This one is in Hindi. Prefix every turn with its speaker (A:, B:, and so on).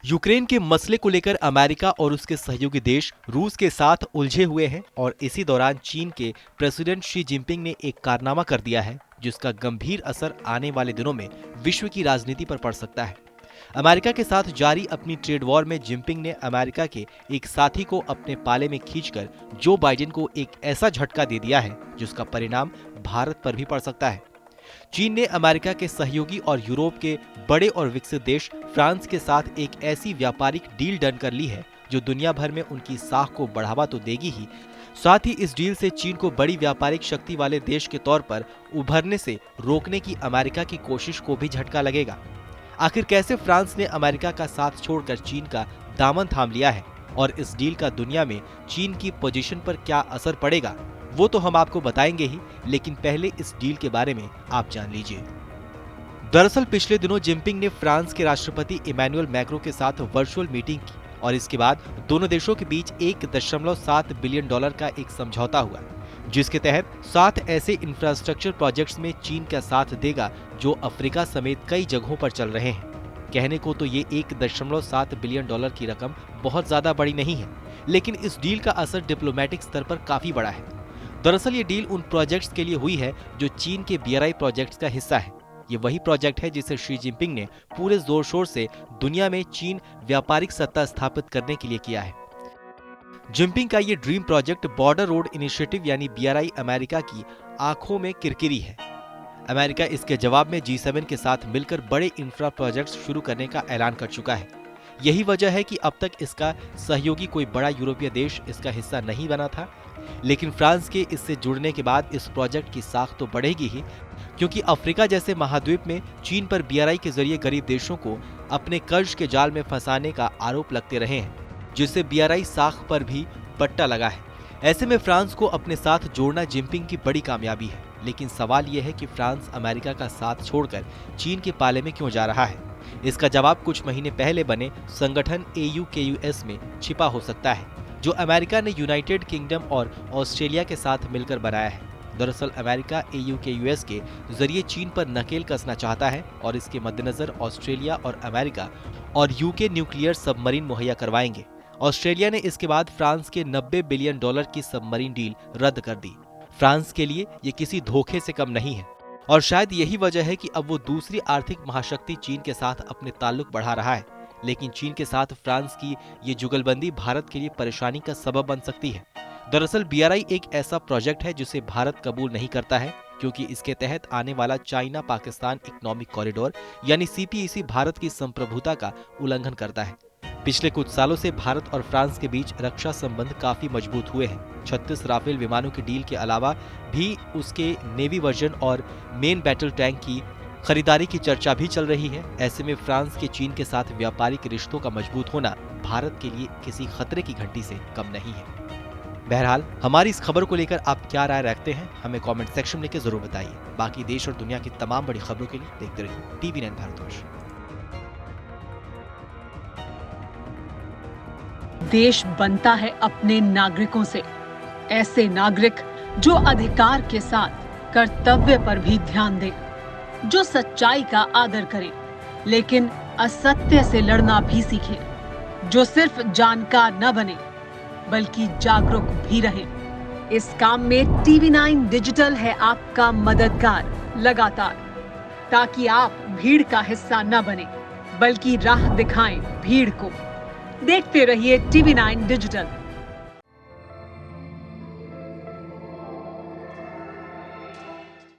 A: यूक्रेन के मसले को लेकर अमेरिका और उसके सहयोगी देश रूस के साथ उलझे हुए हैं और इसी दौरान चीन के प्रेसिडेंट शी जिनपिंग ने एक कारनामा कर दिया है जिसका गंभीर असर आने वाले दिनों में विश्व की राजनीति पर पड़ सकता है। अमेरिका के साथ जारी अपनी ट्रेड वॉर में जिनपिंग ने अमेरिका के एक साथी को अपने पाले में खींचकर जो बाइडेन को एक ऐसा झटका दे दिया है जिसका परिणाम भारत पर भी पड़ सकता है। चीन ने अमेरिका के सहयोगी और यूरोप के बड़े और विकसित देश फ्रांस के साथ एक ऐसी व्यापारिक डील डन कर ली है जो दुनिया भर में उनकी साख को बढ़ावा तो देगी ही, साथ ही इस डील से चीन को बड़ी व्यापारिक शक्ति वाले देश के तौर पर उभरने से रोकने की अमेरिका की कोशिश को भी झटका लगेगा। आखिर कैसे फ्रांस ने अमेरिका का साथ छोड़कर चीन का दामन थाम लिया है और इस डील का दुनिया में चीन की पोजीशन पर क्या असर पड़ेगा, वो तो हम आपको बताएंगे ही, लेकिन पहले इस डील के बारे में आप जान लीजिए। दरअसल पिछले दिनों जिनपिंग ने फ्रांस के राष्ट्रपति इमैनुअल मैक्रों के साथ वर्चुअल मीटिंग की और इसके बाद दोनों देशों के बीच 1.7 बिलियन डॉलर का एक समझौता हुआ, जिसके तहत 7 ऐसे इंफ्रास्ट्रक्चर प्रोजेक्ट्स में चीन का साथ देगा जो अफ्रीका समेत कई जगहों पर चल रहे हैं। कहने को तो ये 1.7 बिलियन डॉलर की रकम बहुत ज्यादा बड़ी नहीं है, लेकिन इस डील का असर डिप्लोमेटिक स्तर पर काफी बड़ा है। दरअसल ये डील उन प्रोजेक्ट्स के लिए हुई है जो चीन के BRI प्रोजेक्ट्स का हिस्सा है। ये वही प्रोजेक्ट है जिसे शी जिनपिंग ने पूरे जोर शोर से दुनिया में चीन व्यापारिक सत्ता स्थापित करने के लिए किया है। जिनपिंग का ये dream project border road initiative यानी BRI अमेरिका की आंखों में किरकिरी है। अमेरिका इसके जवाब में G7 के साथ मिलकर बड़े इंफ्रा प्रोजेक्ट्स शुरू करने का ऐलान कर चुका है। यही वजह है कि अब तक इसका सहयोगी कोई बड़ा यूरोपीय देश इसका हिस्सा नहीं बना था, लेकिन फ्रांस के इससे जुड़ने के बाद इस प्रोजेक्ट की साख तो बढ़ेगी ही, क्योंकि अफ्रीका जैसे महाद्वीप में चीन पर BRI के जरिए गरीब देशों को अपने कर्ज के जाल में फंसाने का आरोप लगते रहे हैं, जिससे BRI साख पर भी पट्टा लगा है। ऐसे में फ्रांस को अपने साथ जोड़ना जिनपिंग की बड़ी कामयाबी है, लेकिन सवाल यह है कि फ्रांस अमेरिका का साथ छोड़कर चीन के पाले में क्यों जा रहा है। इसका जवाब कुछ महीने पहले बने संगठन AUKUS में छिपा हो सकता है, जो अमेरिका ने यूनाइटेड किंगडम और ऑस्ट्रेलिया के साथ मिलकर बनाया है। दरअसल अमेरिका AUKUS के जरिए चीन पर नकेल कसना चाहता है और इसके मद्देनजर ऑस्ट्रेलिया और अमेरिका और UK न्यूक्लियर सबमरीन मुहैया करवाएंगे। ऑस्ट्रेलिया ने इसके बाद फ्रांस के 90 बिलियन डॉलर की सबमरीन डील रद्द कर दी। फ्रांस के लिए ये किसी धोखे से कम नहीं है और शायद यही वजह है कि अब वो दूसरी आर्थिक महाशक्ति चीन के साथ अपने ताल्लुक बढ़ा रहा है। लेकिन चीन के साथ फ्रांस की ये जुगलबंदी भारत के लिए परेशानी का सबब बन सकती है। दरअसल BRI एक ऐसा प्रोजेक्ट है जिसे भारत कबूल नहीं करता है, क्योंकि इसके तहत आने वाला चाइना पाकिस्तान इकोनॉमिक कॉरिडोर यानी CPEC भारत की संप्रभुता का उल्लंघन करता है। पिछले कुछ सालों से भारत और फ्रांस के बीच रक्षा संबंध काफी मजबूत हुए हैं। 36 राफेल विमानों की डील के अलावा भी उसके नेवी वर्जन और मेन बैटल टैंक की खरीदारी की चर्चा भी चल रही है। ऐसे में फ्रांस के चीन के साथ व्यापारिक रिश्तों का मजबूत होना भारत के लिए किसी खतरे की घंटी से कम नहीं है। बहरहाल हमारी इस खबर को लेकर आप क्या राय रखते हैं, हमें कमेंट सेक्शन में लिखकर जरूर बताइए। बाकी देश और दुनिया की तमाम बड़ी खबरों के लिए देखते रहिए TV9 भारतवर्ष।
B: देश बनता है अपने नागरिकों से, ऐसे नागरिक जो अधिकार के साथ कर्तव्य पर भी ध्यान दें, जो सच्चाई का आदर करें लेकिन असत्य से लड़ना भी सीखें, जो सिर्फ जानकार न बने बल्कि जागरूक भी रहें। इस काम में TV9 डिजिटल है आपका मददगार लगातार, ताकि आप भीड़ का हिस्सा न बने बल्कि राह दिखाएं भीड़ को। देखते रहिए TV9 डिजिटल।